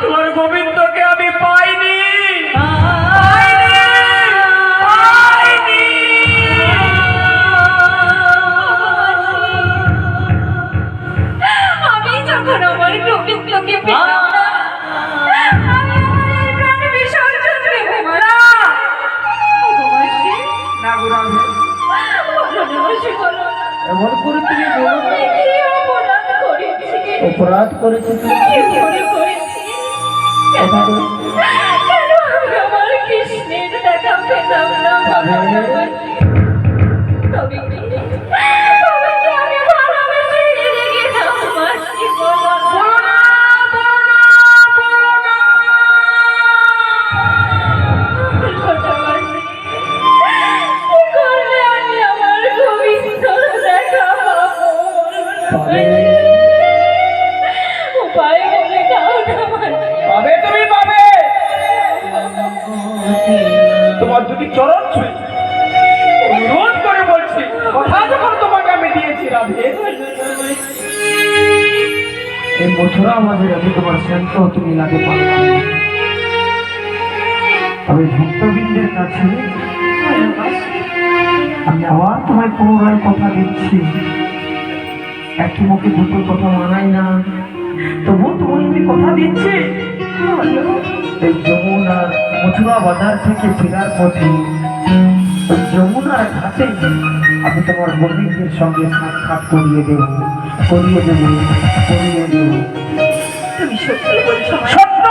তোমার গোবিন্দকে আমি পাইনি। আমি যখন আমার গোবিন্দকে পেলাম না, আমি আমার এই প্রাণ বিসর্জন দেব মারা। না গো রাধে, এমন করে তুমি বলো না। অপরাধ করেছি তুমি? কথা বলো। কেন আমি আমার কৃষ্ণের দেখা পেলাম না? তবে কি আমি ভালোবেসে রেগে যাও মাসি? বলো না, বলো না, বলো না মাসি। কি করলে আমি আমার গোবিন্দর দেখা পাবো? উপায় বলে দাও না মাসি। পাবে, তুমি পাবে। তোমার যদি চরণ ছুঁই, অনুরোধ করে বলছি, কথা যখন তোমাকে আমি দিয়েছি রাধে, এই মথুরা আমাদের আমি তোমার শান্ত তুমি লাগে পারবে না। তবে ভক্তবৃন্দের কাছে আমি আবার তোমায় পুনরায় কথা দিচ্ছি, একই মুখে দুটো কথা মানাই না, তবুও তোমায় আমি কথা দিচ্ছি, এই যমুনার মথুরা বাজার থেকে ফেরার পথে যমুনার ঘাটে আমি তোমার গোবিন্দের সঙ্গে সাক্ষাৎ করিয়ে দেব। তুমি সত্যি বলছো? সত্য।